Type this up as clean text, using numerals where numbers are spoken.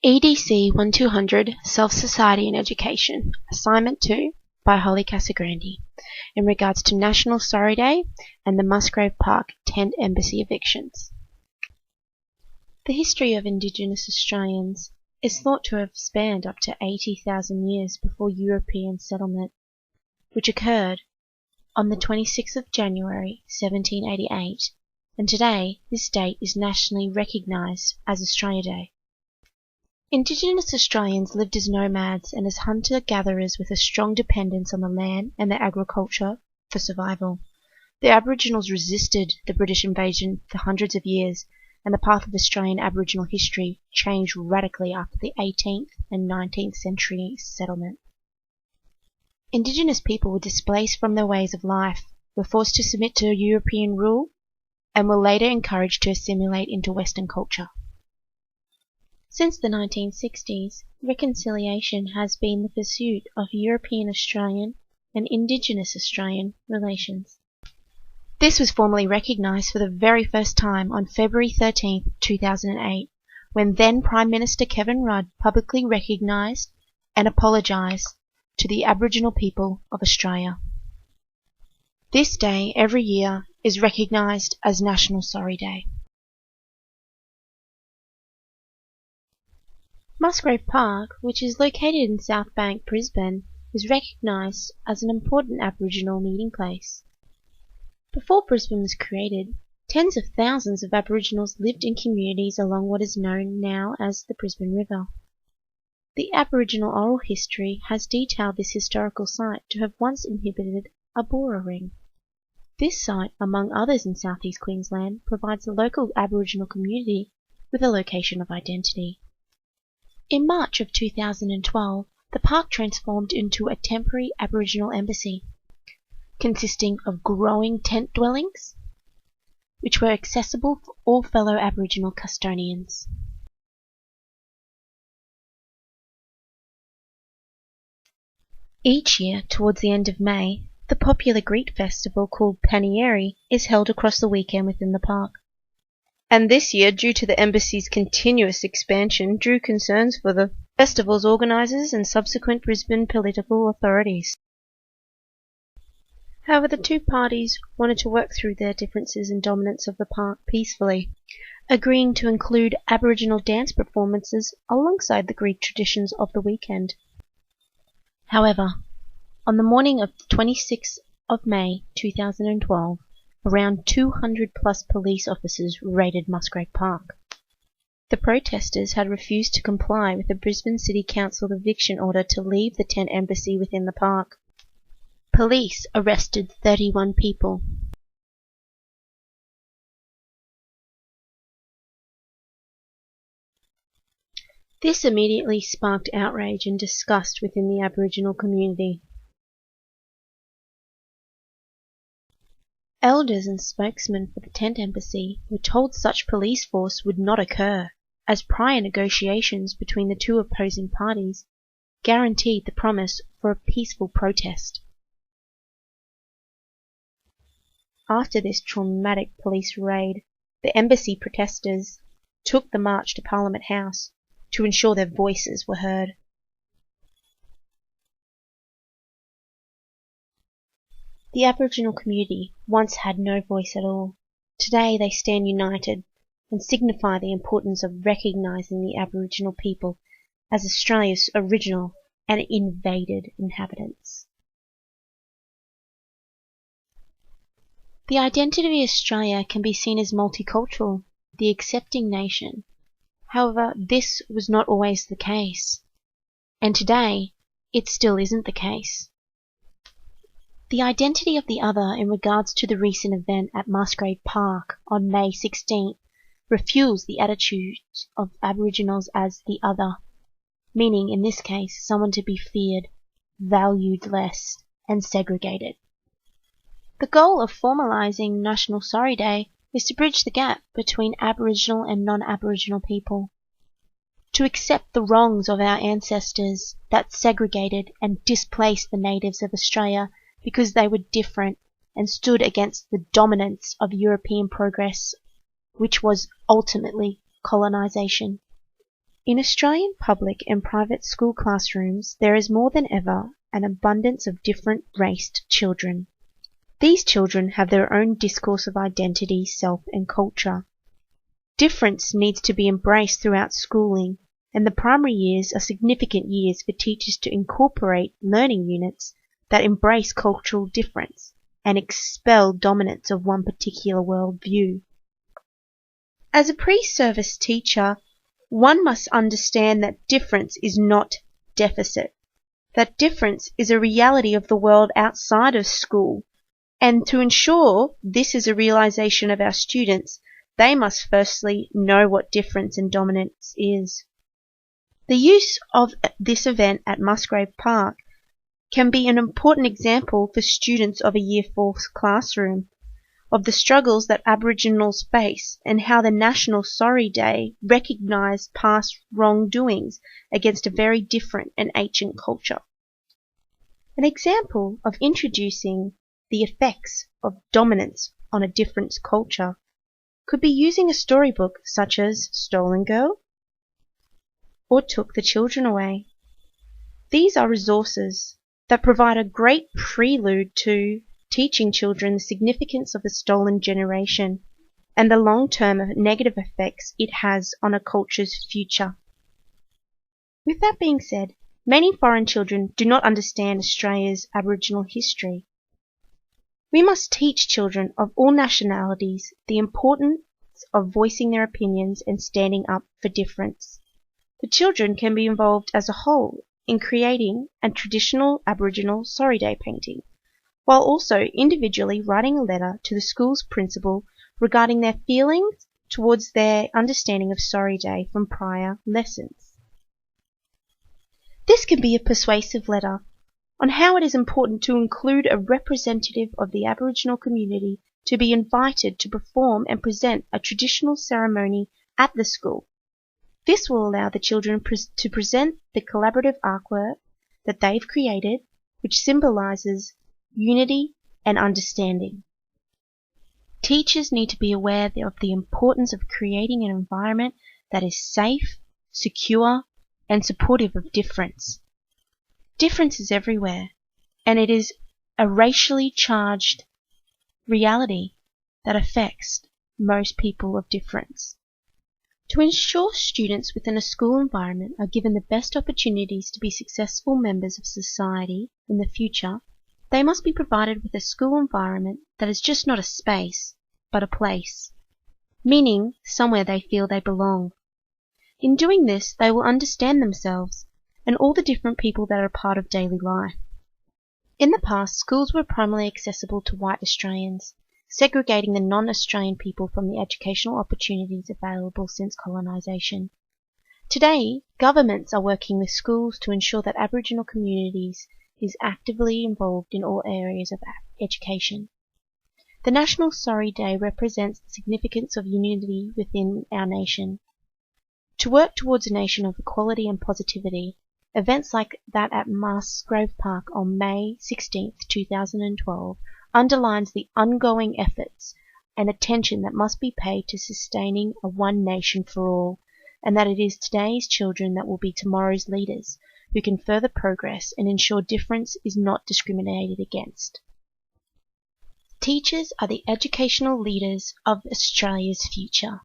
EDC1200 Self-Society and Education, Assignment 2 by Holly Casagrande, in regards to National Sorry Day and the Musgrave Park Tent Embassy evictions. The history of Indigenous Australians is thought to have spanned up to 80,000 years before European settlement, which occurred on the 26th of January 1788, and today this date is nationally recognised as Australia Day. Indigenous Australians lived as nomads and as hunter-gatherers with a strong dependence on the land and their agriculture for survival. The Aboriginals resisted the British invasion for hundreds of years, and the path of Australian Aboriginal history changed radically after the 18th and 19th century settlement. Indigenous people were displaced from their ways of life, were forced to submit to European rule, and were later encouraged to assimilate into Western culture. Since the 1960s, reconciliation has been the pursuit of European Australian and Indigenous Australian relations. This was formally recognised for the very first time on February 13, 2008, when then Prime Minister Kevin Rudd publicly recognised and apologised to the Aboriginal people of Australia. This day, every year, is recognised as National Sorry Day. Musgrave Park, which is located in South Bank, Brisbane, is recognised as an important Aboriginal meeting place. Before Brisbane was created, tens of thousands of Aboriginals lived in communities along what is known now as the Brisbane River. The Aboriginal oral history has detailed this historical site to have once inhabited a Boora ring. This site, among others in southeast Queensland, provides the local Aboriginal community with a location of identity. In March of 2012, the park transformed into a temporary Aboriginal embassy, consisting of growing tent dwellings, which were accessible for all fellow Aboriginal custodians. Each year, towards the end of May, the popular Greek festival called Panieri is held across the weekend within the park. And this year, due to the embassy's continuous expansion, drew concerns for the festival's organisers and subsequent Brisbane political authorities. However, the two parties wanted to work through their differences and dominance of the park peacefully, agreeing to include Aboriginal dance performances alongside the Greek traditions of the weekend. However, on the morning of 26th of May 2012, around 200 plus police officers raided Musgrave Park. The protesters had refused to comply with the Brisbane City Council eviction order to leave the tent embassy within the park. Police arrested 31 people. This immediately sparked outrage and disgust within the Aboriginal community. Elders and spokesmen for the tent embassy were told such police force would not occur, as prior negotiations between the two opposing parties guaranteed the promise for a peaceful protest. After this traumatic police raid, the embassy protesters took the march to Parliament House to ensure their voices were heard. The Aboriginal community once had no voice at all. Today they stand united and signify the importance of recognising the Aboriginal people as Australia's original and invaded inhabitants. The identity of Australia can be seen as multicultural, the accepting nation. However, this was not always the case, and today it still isn't the case. The identity of the other in regards to the recent event at Musgrave Park on May 16th refuels the attitudes of Aboriginals as the other, meaning in this case someone to be feared, valued less, and segregated. The goal of formalising National Sorry Day is to bridge the gap between Aboriginal and non-Aboriginal people, to accept the wrongs of our ancestors that segregated and displaced the natives of Australia because they were different and stood against the dominance of European progress, which was ultimately colonisation. In Australian public and private school classrooms, there is more than ever an abundance of different raced children. These children have their own discourse of identity, self, and culture. Difference needs to be embraced throughout schooling, and the primary years are significant years for teachers to incorporate learning units that embrace cultural difference and expel dominance of one particular worldview. As a pre-service teacher, one must understand that difference is not deficit, that difference is a reality of the world outside of school, and to ensure this is a realization of our students, they must firstly know what difference and dominance is. The use of this event at Musgrave Park can be an important example for students of a Year 4 classroom of the struggles that Aboriginals face and how the National Sorry Day recognised past wrongdoings against a very different and ancient culture. An example of introducing the effects of dominance on a different culture could be using a storybook such as Stolen Girl or Took the Children Away. These are resources that provide a great prelude to teaching children the significance of the stolen generation and the long-term negative effects it has on a culture's future. With that being said, many foreign children do not understand Australia's Aboriginal history. We must teach children of all nationalities the importance of voicing their opinions and standing up for difference. The children can be involved as a whole in creating a traditional Aboriginal Sorry Day painting, while also individually writing a letter to the school's principal regarding their feelings towards their understanding of Sorry Day from prior lessons. This can be a persuasive letter on how it is important to include a representative of the Aboriginal community to be invited to perform and present a traditional ceremony at the school. This will allow the children to present the collaborative artwork that they've created, which symbolises unity and understanding. Teachers need to be aware of the importance of creating an environment that is safe, secure, and supportive of difference. Difference is everywhere, and it is a racially charged reality that affects most people of difference. To ensure students within a school environment are given the best opportunities to be successful members of society in the future, they must be provided with a school environment that is just not a space, but a place, meaning somewhere they feel they belong. In doing this, they will understand themselves and all the different people that are part of daily life. In the past, schools were primarily accessible to white Australians, segregating the non-Australian people from the educational opportunities available since colonisation. Today, governments are working with schools to ensure that Aboriginal communities is actively involved in all areas of education. The National Sorry Day represents the significance of unity within our nation. To work towards a nation of equality and positivity, events like that at Musgrave Park on May 16, 2012 underlines the ongoing efforts and attention that must be paid to sustaining a one nation for all, and that it is today's children that will be tomorrow's leaders who can further progress and ensure difference is not discriminated against. Teachers are the educational leaders of Australia's future.